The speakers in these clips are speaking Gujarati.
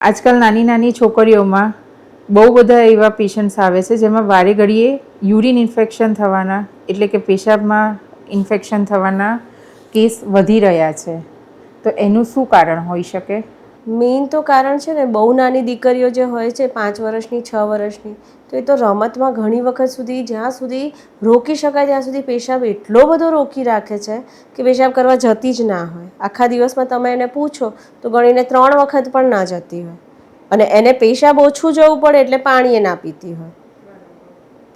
આજકાલ નાની નાની છોકરીઓમાં બહુ બધા એવા પેશન્ટ્સ આવે છે જેમાં વારે ઘડીએ યુરિન ઇન્ફેક્શન થવાના એટલે કે પેશાબમાં ઇન્ફેક્શન થવાના કેસ વધી રહ્યા છે. તો એનું શું કારણ હોઈ શકે? મેઇન તો કારણ છે ને, બહુ નાની દીકરીઓ જે હોય છે 5 વર્ષની 6 વર્ષની, તો એ તો રમતમાં ઘણી વખત સુધી જ્યાં સુધી રોકી શકાય ત્યાં સુધી પેશાબ એટલો બધો રોકી રાખે છે કે પેશાબ કરવા જતી જ ના હોય. આખા દિવસમાં તમે એને પૂછો તો ગણીને 3 વખત પણ ના જતી હોય, અને એને પેશાબ ઓછું જવું પડે એટલે પાણી એ ના પીતી હોય.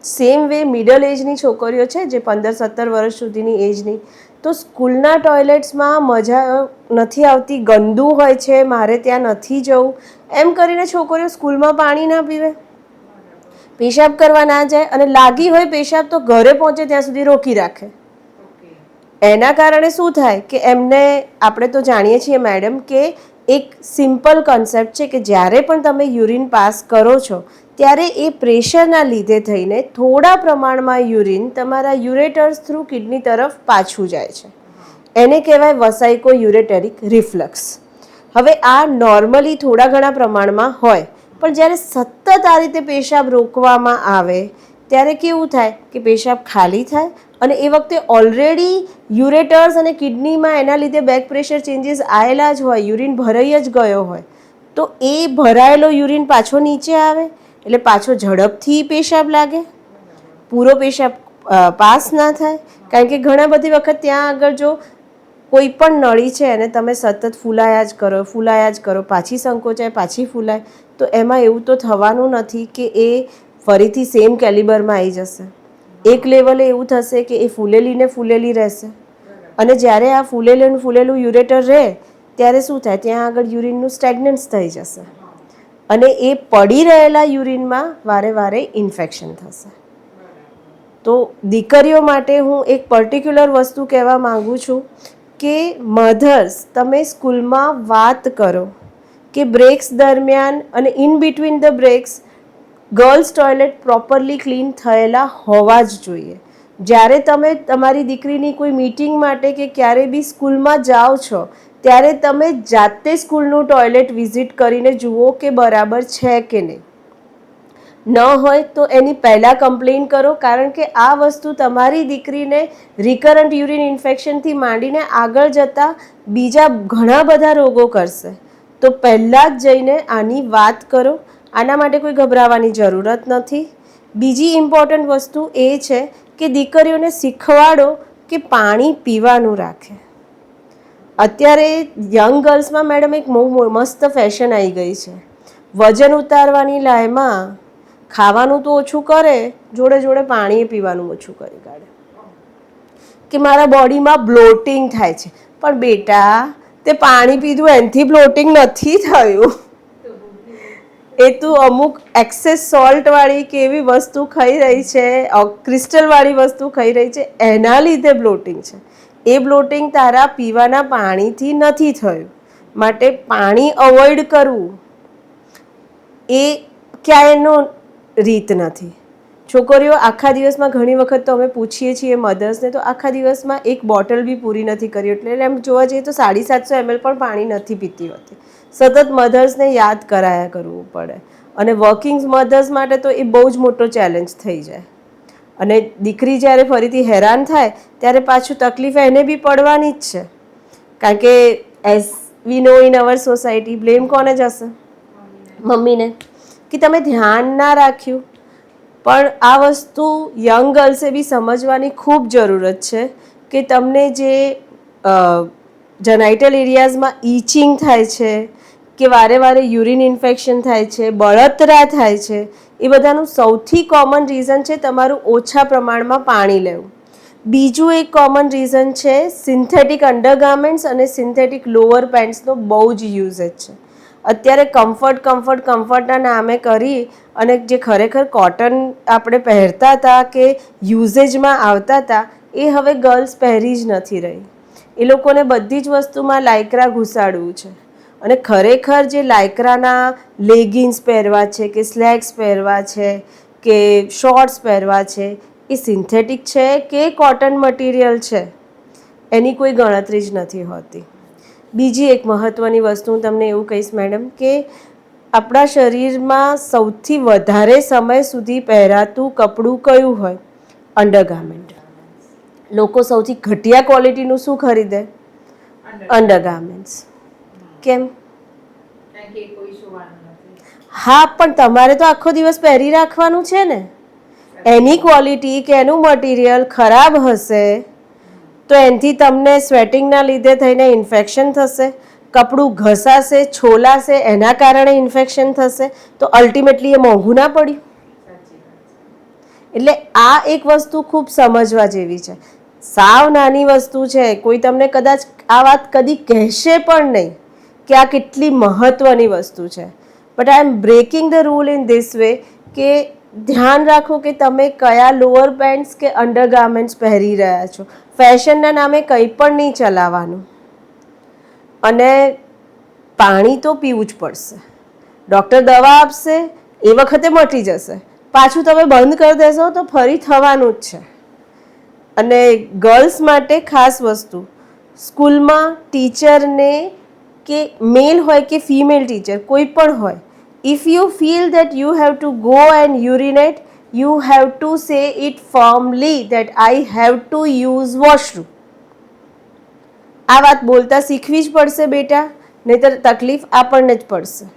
સેમ વે મિડલ એજની છોકરીઓ છે જે 15-17 વર્ષ સુધીની એજની, તો સ્કૂલના ટોયલેટ્સમાં મજા નથી આવતી, ગંદુ હોય છે, મારે ત્યાં નથી જવું એમ કરીને છોકરીઓ સ્કૂલમાં પાણી ના પીવે, પેશાબ કરવા ના જાય, અને લાગી હોય પેશાબ તો ઘરે પહોંચે ત્યાં સુધી રોકી રાખે. એના કારણે શું થાય કે એમને, આપણે તો જાણીએ છીએ મેડમ કે એક સિમ્પલ કન્સેપ્ટ છે કે જ્યારે પણ તમે યુરિન પાસ કરો છો ત્યારે એ પ્રેશરના લીધે થઈને થોડા પ્રમાણમાં યુરિન તમારા યુરેટર્સ થ્રુ કિડની તરફ પાછું જાય છે. એને કહેવાય વસાઇકો યુરેટેરિક રિફ્લક્સ. હવે આ નોર્મલી થોડા ઘણા પ્રમાણમાં હોય, પણ જ્યારે સતત આ રીતે પેશાબ રોકવામાં આવે ત્યારે કેવું થાય કે પેશાબ ખાલી થાય, અને એ વખતે ઓલરેડી યુરેટર્સ અને કિડનીમાં એના લીધે બેક પ્રેશર ચેન્જીસ આવેલા જ હોય, યુરિન ભરાઈ જ ગયો હોય, તો એ ભરાયેલો યુરિન પાછો નીચે આવે એટલે પાછો ઝડપથી પેશાબ લાગે, પૂરો પેશાબ પાસ ના થાય. કારણ કે ઘણા બધી વખત ત્યાં આગળ જો કોઈ પણ નળી છે અને તમે સતત ફૂલાયા જ કરો, પાછી સંકોચાય પાછી ફૂલાય, તો એમાં એવું તો થવાનું નથી કે એ ફરીથી સેમ કેલિબરમાં આવી જશે. એક લેવલે એવું થશે કે એ ફૂલેલી રહેશે, અને જ્યારે આ ફૂલેલું યુરેટર રહે ત્યારે શું થાય, ત્યાં આગળ યુરિનનું સ્ટેગ્નન્સ થઈ જશે, અને એ પડી રહેલા યુરિનમાં વારે ઇન્ફેક્શન થશે. તો દીકરીઓ માટે હું એક પર્ટિક્યુલર વસ્તુ કહેવા માગું છું કે મધર્સ, તમે સ્કૂલમાં વાત કરો કે બ્રેક્સ દરમિયાન અને in between the brakes girls toilet properly clean થયેલા હોવા જ જોઈએ. જ્યારે તમે તમારી દીકરીની કોઈ મીટિંગ માટે કે ક્યારે બી સ્કૂલમાં જાઓ છો ત્યારે તમે જાતે સ્કૂલનું ટોયલેટ વિઝિટ કરીને જુઓ કે બરાબર છે કે નહીં. ન હોય તો એની પહેલાં કમ્પ્લેન કરો, કારણ કે આ વસ્તુ તમારી દીકરીને રિકરન્ટ યુરિન ઇન્ફેક્શનથી માંડીને આગળ જતાં બીજા ઘણા બધા રોગો કરશે. તો પહેલાં જ જઈને આની વાત કરો, આના માટે કોઈ ગભરાવાની જરૂરત નથી. બીજી ઇમ્પોર્ટન્ટ વસ્તુ એ છે કે દીકરીઓને શીખવાડો કે પાણી પીવાનું રાખે. અત્યારે યંગ ગર્લ્સમાં મેડમ એક બહુ મસ્ત ફેશન આવી ગઈ છે, વજન ઉતારવાની લાયમાં ખાવાનું તો ઓછું કરે, જોડે પાણી પીવાનું ઓછું કરી કાઢે કે મારા બોડીમાં બ્લોટિંગ થાય છે. પણ બેટા, તે પાણી પીધું એનાથી બ્લોટિંગ નથી થયું, એ તું અમુક એક્સેસ સોલ્ટવાળી કે એવી વસ્તુ ખાઈ રહી છે, ક્રિસ્ટલવાળી વસ્તુ ખાઈ રહી છે, એના લીધે બ્લોટિંગ છે. એ બ્લોટિંગ તારા પીવાના પાણીથી નથી થયું. માટે પાણી અવોઇડ કરવું એ ક્યાંયનો રીત નથી. છોકરીઓ આખા દિવસમાં ઘણી વખત તો અમે પૂછીએ છીએ મધર્સને, તો આખા દિવસમાં એક બોટલ બી પૂરી નથી કરી, એટલે એમ જોવા જઈએ તો 750 ml પણ પાણી નથી પીતી હોતી. સતત મધર્સને યાદ કરાયા કરવું પડે, અને વર્કિંગ મધર્સ માટે તો એ બહુ જ મોટો ચેલેન્જ થઈ જાય. અને દીકરી જ્યારે ફરીથી હેરાન થાય ત્યારે પાછું તકલીફ એને બી પડવાની જ છે, કારણ કે as V no in our society blame કોને જશે? મમ્મીને, કે તમે ધ્યાન ના રાખ્યું. પણ આ વસ્તુ યંગ ગર્લ્સે બી સમજવાની ખૂબ જરૂરત છે કે તમને જે જનાઇટલ એરિયાઝમાં ઈચિંગ થાય છે કે વારે યુરિન ઇન્ફેક્શન થાય છે, બળતરા થાય છે, એ બધાનું સૌથી કોમન રીઝન છે તમારું ઓછા પ્રમાણમાં પાણી લેવું. બીજું એક કોમન રીઝન છે સિન્થેટિક અંડરગાર્મેન્ટ્સ અને સિન્થેટિક લોઅર પેન્ટ્સનો બહુ જ યુઝેજ છે. અત્યારે કમ્ફર્ટના નામે કરી અને જે ખરેખર કોટન આપણે પહેરતા હતા કે યુઝેજમાં આવતા હતા, એ હવે ગર્લ્સ પહેરી જ નથી રહી. એ લોકોને બધી જ વસ્તુમાં લાયક્રા ઘુસાડવું છે, અને ખરેખર જે લાયક્રાના લેગિન્સ પહેરવા છે કે સ્લેક્સ પહેરવા છે કે શોર્ટ્સ પહેરવા છે, એ સિન્થેટિક છે કે કોટન મટીરિયલ છે, એની કોઈ ગણતરી જ નથી હોતી. બીજી એક મહત્ત્વની વસ્તુ હું તમને એવું કહીશ મેડમ કે આપણા શરીરમાં સૌથી વધારે સમય સુધી પહેરાતું કપડું કયું હોય? અંડરગાર્મેન્ટ. લોકો સૌથી ઘટિયા ક્વોલિટીનું શું ખરીદે? અંડરગાર્મેન્ટ્સ. કેમ? હા, પણ તમારે તો આખો દિવસ પહેરી રાખવાનું છે ને. એની ક્વોલિટી કે એનું મટીરિયલ ખરાબ હશે તો એનાથી તમને સ્વેટિંગના લીધે થઈને ઇન્ફેક્શન થશે, કપડું ઘસાશે, છોલાશે, એના કારણે ઇન્ફેક્શન થશે, તો અલ્ટિમેટલી એ મોંઘું ના પડ્યું? એટલે આ એક વસ્તુ ખૂબ સમજવા જેવી છે. સાવ નાની વસ્તુ છે, કોઈ તમને કદાચ આ વાત કદી કહેશે પણ નહીં કે આ કેટલી મહત્વની વસ્તુ છે, but I am breaking the rule in this way કે ધ્યાન રાખો કે તમે કયા લોઅર પેન્ટ્સ કે અંડરગાર્મેન્ટ્સ પહેરી રહ્યા છો. ફેશનના નામે કંઈ પણ નહીં ચલાવવાનું. અને પાણી તો પીવું જ પડશે. ડૉક્ટર દવા આપશે એ વખતે મટી જશે, પાછું તમે બંધ કરી દેશો તો ફરી થવાનું જ છે. અને ગર્લ્સ માટે ખાસ વસ્તુ, સ્કૂલમાં ટીચરને કે મેલ હોય કે ફિમેલ ટીચર કોઈ પણ હોય, if you feel that you have to go and urinate, you have to say it firmly that I have to use washroom. આ વાત બોલતા શીખવી જ પડશે બેટા, નહીંતર તકલીફ આપણને જ પડશે.